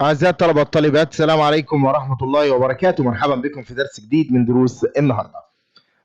أعزائي الطلبة والطالبات، السلام عليكم ورحمة الله وبركاته. مرحبا بكم في درس جديد من دروس النهاردة.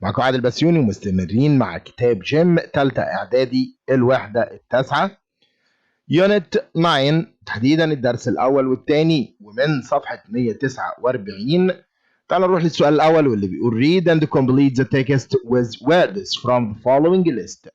معكم عادل بسيونى ومستمرين مع كتاب جيم ثالثة اعدادي الوحدة التاسعة يونت 9 تحديدا الدرس الاول والثاني ومن صفحة 149. تعالوا نروح للسؤال الاول واللي بيقول read and complete the text with words from the following list.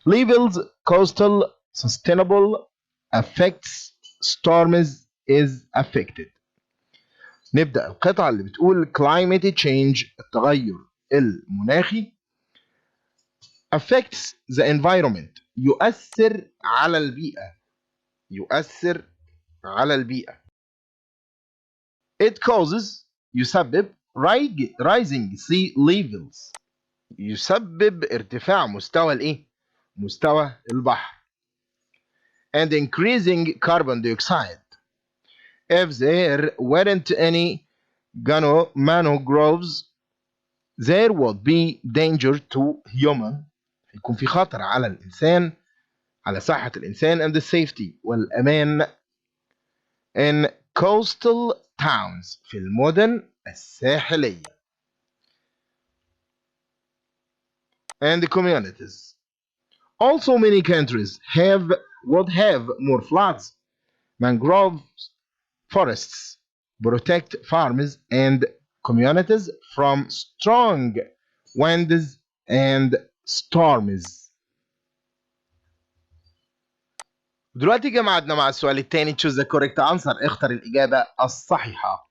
Levels coastal sustainable affects storms is affected. نبدأ القطعة اللي بتقول climate change التغير المناخي affects the environment يؤثر على البيئة it causes يسبب rising sea levels يسبب ارتفاع مستوى البحر and increasing carbon dioxide. If there weren't any mangroves there would be danger to human يكون في خطر على الإنسان على صحة الإنسان and the safety والأمان in coastal towns في المدن الساحلية and the communities. Also many countries would have more floods. Mangrove forests protect farms and communities from strong winds and storms. دلوقتي جمعنا مع السؤال الثاني choose the correct answer اختر الإجابة الصحيحة.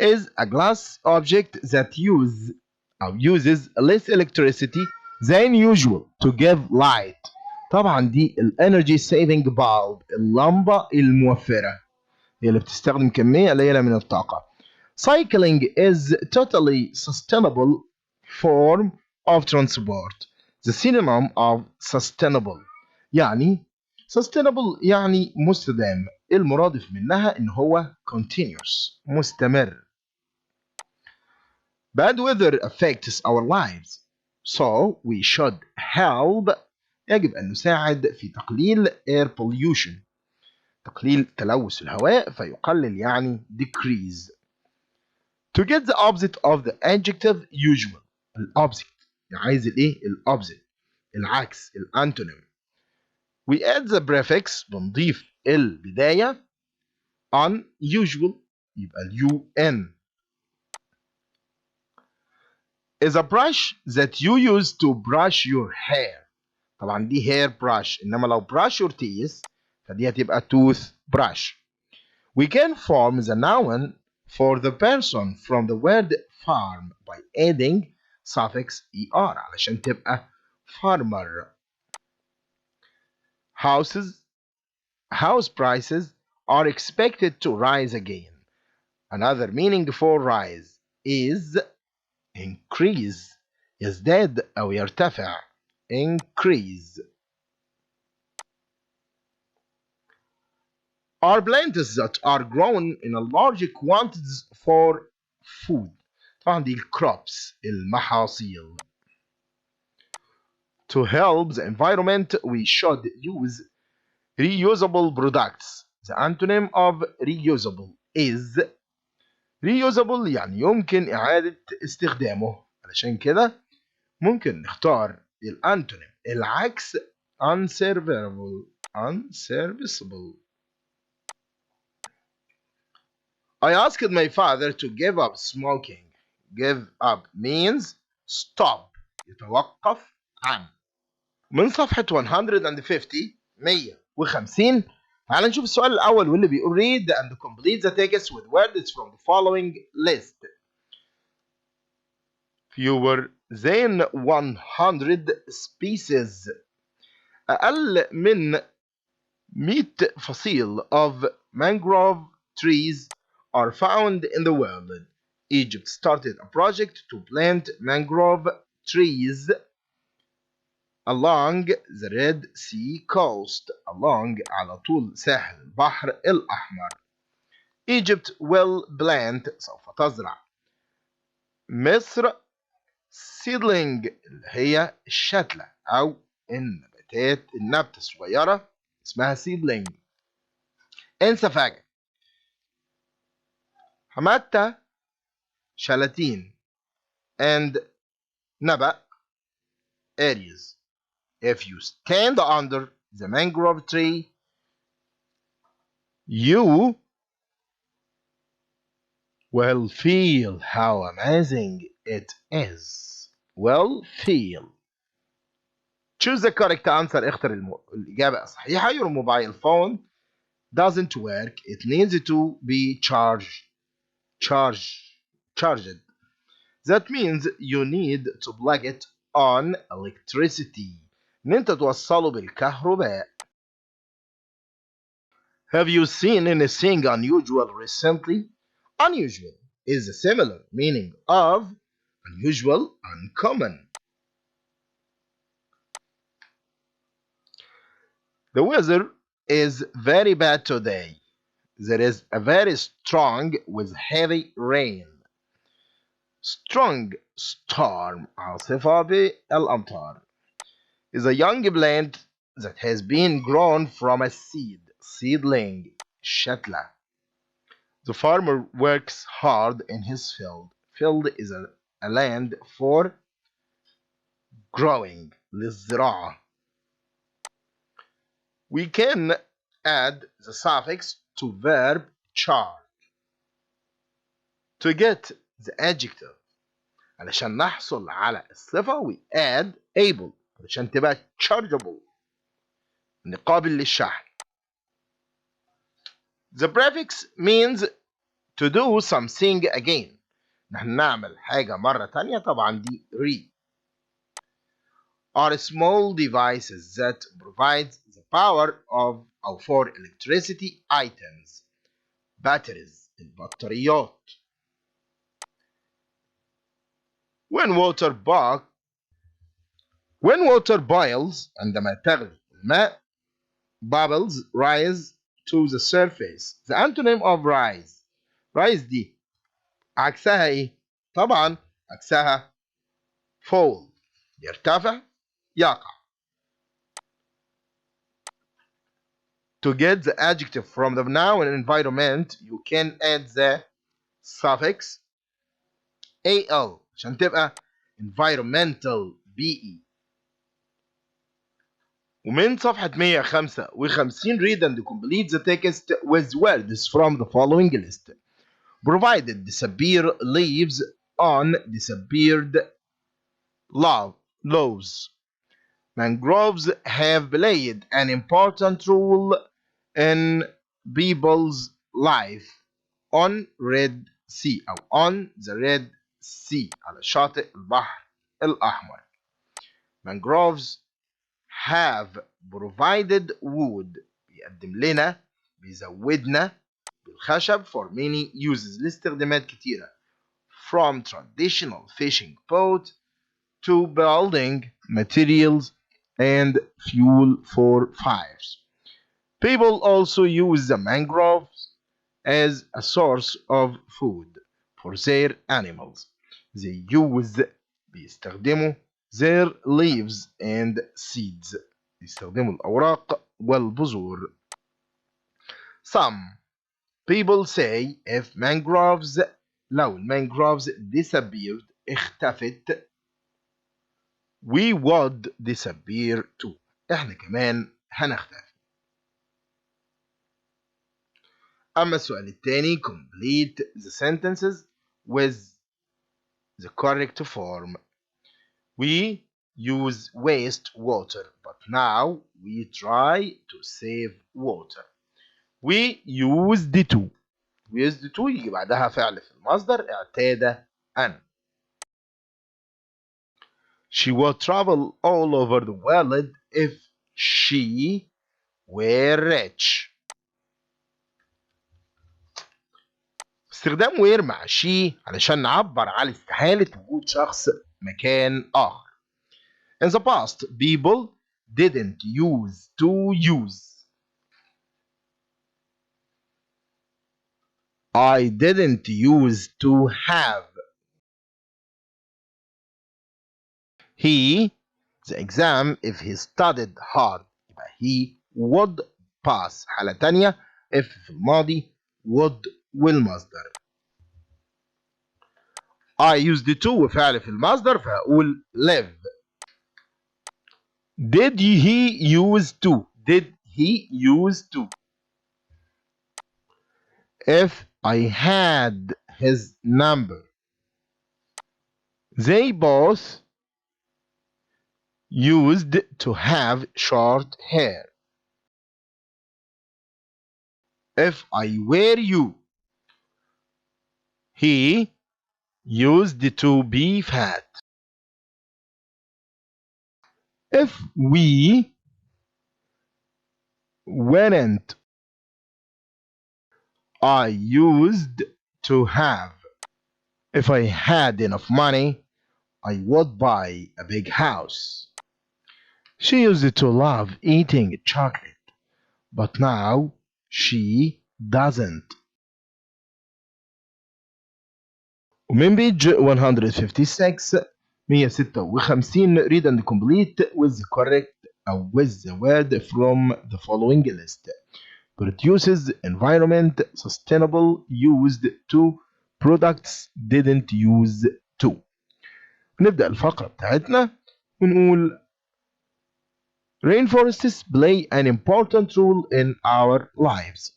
Is a glass object that uses less electricity than usual to give light. طبعا دي الانرجي سيفنج bulb اللمبة الموفرة هي اللي بتستخدم كمية قليلة من الطاقة. Cycling is totally sustainable form of transport. The synonym of sustainable يعني sustainable يعني مستدام. المرادف منها إن هو continuous مستمر. Bad weather affects our lives, so we should help. يجب أن نساعد في تقليل air pollution. تقليل تلوث الهواء فيقلل يعني decrease. To get the opposite of the adjective usual. الopposite عايز الopposite العكس الانتونيم. We add the prefix بنضيف البداية unusual يبقى UN. Is a brush that you use to brush your hair. طبعا دي hair brush انما لو brush your teeth فدي هتبقى tooth brush. We can form the noun for the person from the word farm by adding suffix er علشان تبقى farmer. House prices are expected to rise again. Another meaning for rise is increase. يزداد أو يرتفع. Increase. Are plants that are grown in a large quantities for food. طبعا دي crops المحاصيل. To help the environment we should use reusable products. The antonym of reusable is reusable يعني يمكن إعادة استخدامه. علشان كده ممكن نختار الانتونيم العكس unserviceable. I asked my father to give up smoking. Give up means stop يتوقف عن. من صفحة 150 150 تعال نشوف السؤال الأول واللي بيقول read and complete the text with words from the following list. Fewer than 100 species. أقل من 100 فصيل of mangrove trees are found in the world. Egypt started a project to plant mangrove trees along the Red Sea coast. Along على طول ساحل البحر الأحمر. Egypt will plant سوف تزرع. مصر seedling اللي هي الشتلة أو النبتة الصغيرة اسمها seedling. انسى فاجة حمادة شلاتين and نبأ areas. If you stand under the mangrove tree, you will feel how amazing it is. Will feel. Choose the correct answer. اختر الإجابة الصحيحة. Your mobile phone doesn't work. It needs to be charged. That means you need to plug it on electricity. إن أنت توصله بالكهرباء. Have you seen anything unusual recently? Unusual is a similar meaning of unusual, uncommon. The weather is very bad today. There is a very strong with heavy rain. Strong storm عاصفة بالأمطار is a young plant that has been grown from a seedling شتلة. The farmer works hard in his field. Field is a land for growing للزراعة. We can add the suffix to verb charge to get the adjective. علشان نحصل على الصفة we add able علشان تبقى chargeable قابل للشحن. The prefix means to do something again. نحن نعمل حاجة مرة تانية طبعا دي re. Are small devices that provide the power of أو for electricity items. Batteries البطاريات. When water boils عندما تغلي الماء bubbles rise to the surface. The antonym of rise دي عكسها ايه؟ طبعا عكسها fall يرتفع يقع. To get the adjective from the noun environment you can add the suffix al عشان تبقى environmental BE. ومن صفحة 155 read and complete the text with words from the following list. Provided disappear leaves on disappeared laws. Mangroves have played an important role in people's life on Red Sea أو on the Red Sea على شاطئ البحر الأحمر. Mangroves have provided wood بيقدم لنا بيزودنا بالخشب for many uses لاستخدامات كتيرة from traditional fishing boat to building materials and fuel for fires. People also use the mangroves as a source of food for their animals. They use بيستخدموا their leaves and seeds. بيستخدموا الأوراق والبذور. Some people say if mangroves لو mangroves disappeared اختفت we would disappear too. احنا كمان هنختفي. أما السؤال الثاني complete the sentences with the correct form. We use waste water but now we try to save water. We used to يجي بعدها فعل في المصدر اعتاد أن. She would travel all over the world if she were rich. استخدام where مع she علشان نعبر عن استحالة وجود شخص مكان آخر. In the past, people didn't use to use. I didn't use to have. He, the exam, if he studied hard, يبقى he would pass. حالة تانية if في الماضي would والمصدر. I used to وفعل في المصدر فهقول live. Did he used to. Did he used to. If I had his number. They both used to have short hair. If I were you. He used to be fat. If we weren't. I used to have. If I had enough money, I would buy a big house. She used to love eating chocolate, but now she doesn't. ومن page 156 read and complete with the correct أو with the word from the following list. Produces, environment, sustainable, used to, products, didn't use to. نبدأ الفقرة بتاعتنا ونقول Rainforests play an important role in our lives.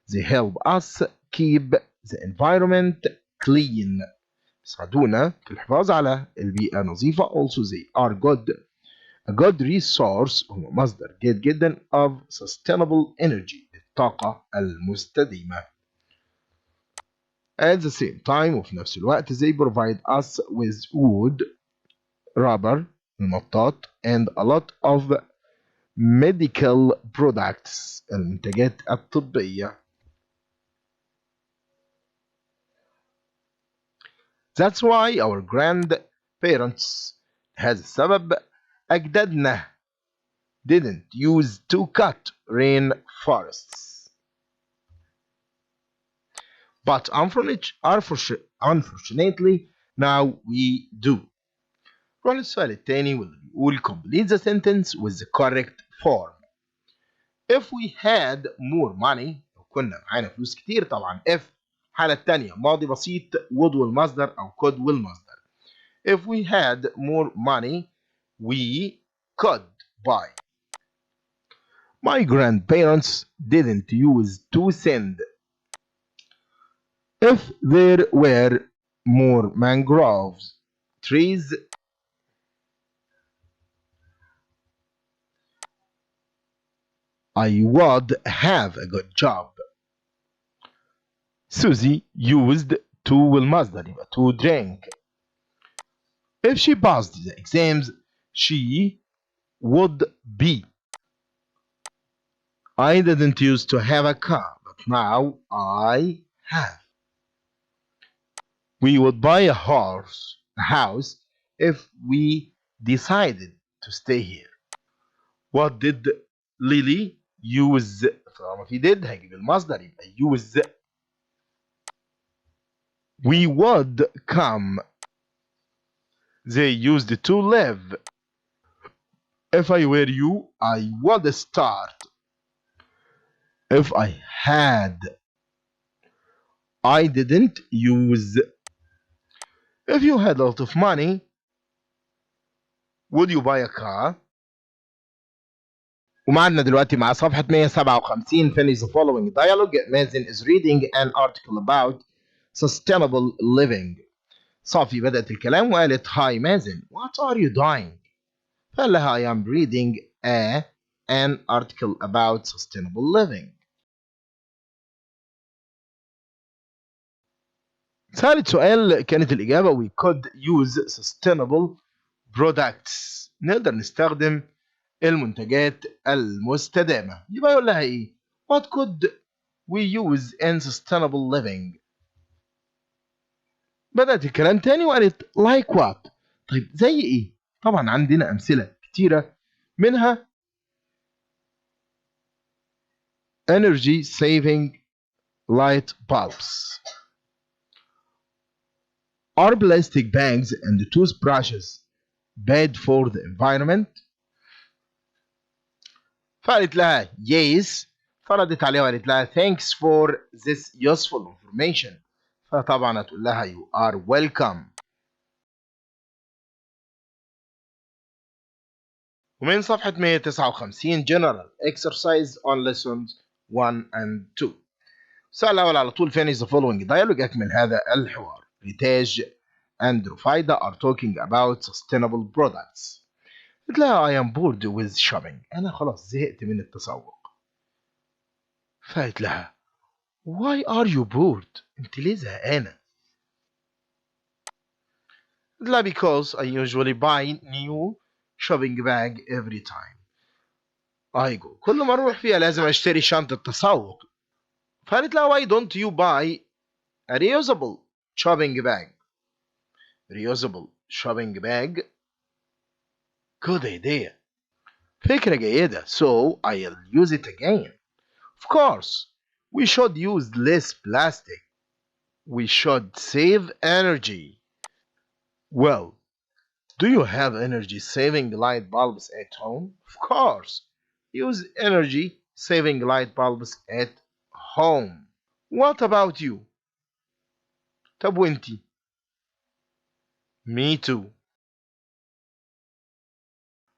They help us keep the environment clean. يساعدونا في الحفاظ على البيئة نظيفة. Also they are a good resource. هو مصدر جيد جدا of sustainable energy. الطاقة المستديمة. At the same time وفي نفس الوقت they provide us with wood, rubber, المطاط and a lot of medical products المنتجات الطبية. That's why our grandparents هذا السبب أجدادنا didn't use to cut rainforests. But unfortunately now we do. نروح للسؤال الثاني واللي بيقول complete the sentence with the correct form. If we had more money لو كنا معانا فلوس كتير طبعا if الحالة الثانية ماضي بسيط would والمصدر أو could والمصدر. If we had more money we could buy. My grandparents didn't use to send. If there were more mangrove trees I would have a good job. Susie used to والمصدر يبقى to drink. If she passed the exams she would be. I didn't used to have a car but now I have. We would buy a house if we decided to stay here. What did Lily use. طالما في did هجيب المصدر يبقى use. We would come. They used to live. If I were you, I would start. If I had. I didn't use. If you had a lot of money, would you buy a car? ومعنا دلوقتي مع صفحة 157 finish the following dialogue. مازن is reading an article about sustainable living. صافي بدأت الكلام وقالت Hi مازن what are you doing؟ فقال لها I am reading an article about sustainable living. ثالث سؤال كانت الإجابة we could use sustainable products. نقدر نستخدم المنتجات المستدامة. يبقى يقول لها إيه؟ What could we use in sustainable living؟ بدأت الكلام تاني وقالت like what؟ طيب زي إيه؟ طبعا عندنا أمثلة كتيرة منها energy saving light bulbs. Are plastic bags and toothbrushes bad for the environment؟ فقالت لها yes. فردت عليها وقالت لها thanks for this useful information. فطبعا هتقول لها you are welcome. ومن صفحة 159 General Exercise on Lessons 1 and 2. السؤال الأول على طول finish the following dialogue. أكمل هذا الحوار. ريتاج and رفايدة are talking about sustainable products. قلت لها I am bored with shopping. أنا خلاص زهقت من التسوق. فقلت لها Why are you bored؟ أنت ليه زهقانة؟ قلت لها Because I usually buy new shopping bag every time I go. كل ما أروح فيها لازم أشتري شنطة تسوق. فقالت لها Why don't you buy a reusable shopping bag؟ reusable shopping bag. Good idea. فكرة جيدة. So I'll use it again. Of course, we should use less plastic. We should save energy. Well, do you have energy saving light bulbs at home? Of course. Use energy saving light bulbs at home. What about you? طب وانتي؟ Me too.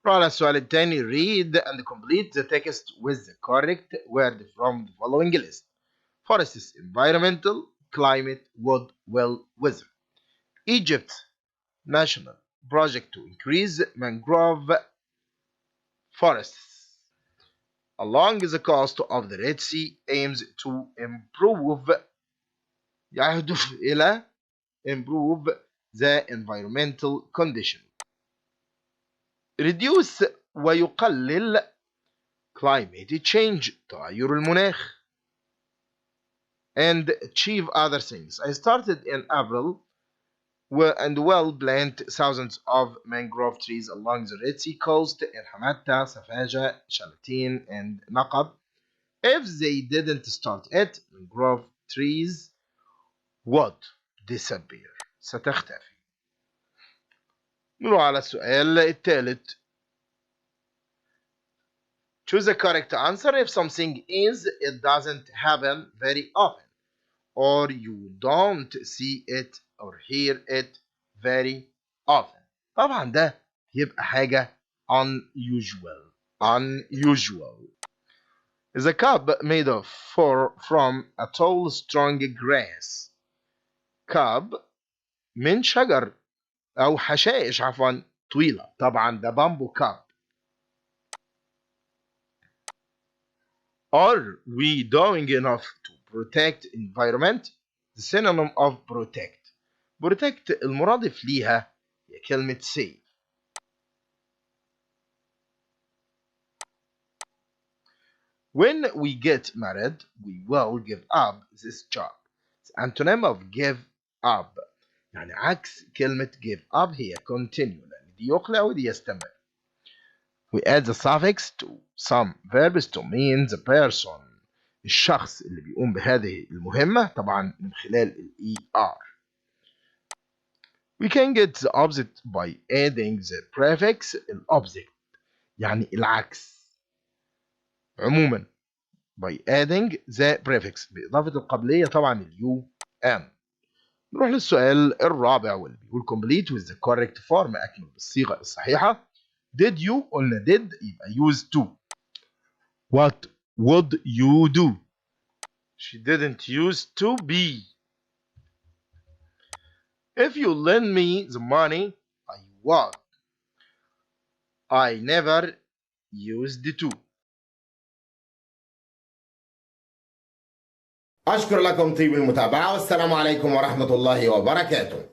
روح على السؤال الثاني. Read and complete the text with the correct word from the following list. Forests, environmental, climate, wood, well, weather. Egypt, national project to increase mangrove forests along the coast of the Red Sea aims to improve يهدف إلى improve the environmental condition. Reduce ويقلل climate change تغير المناخ and achieve other things. I started in April and will plant thousands of mangrove trees along the Red Sea coast in Hamatta, Safaja, Shalatin, and Naqab. If they didn't start it, mangrove trees would disappear. ستختفي. نروح على السؤال الثالث. Choose the correct answer. If something is, it doesn't happen very often, or you don't see it or hear it very often. طبعا ده يبقى حاجة unusual. Is a cup made of from a tall strong grass. cup من شجر أو حشائش عفوا طويلة. طبعا ده bamboo cup. Are we doing enough to protect environment? The synonym of protect. protect المرادف ليها هي كلمة save. When we get married, we will give up this job. The antonym of give up يعني عكس كلمة give up هي continue لأن دي يقلع ودي يستمر. We add the suffix to some verbs to mean the person. الشخص اللي بيقوم بهذه المهمة طبعا من خلال ال ER. We can get the opposite by adding the prefix الopposite يعني العكس. عموما by adding the prefix بإضافة القبلية طبعا اليو ان. نروح للسؤال الرابع واللي بيقول complete with the correct form. أكمل بالصيغة الصحيحة. Did you قلنا did يبقى use to. What would you do? She didn't use to be. If you lend me the money, I would. I never used to. أشكر لكم طيب المتابعة والسلام عليكم ورحمة الله وبركاته.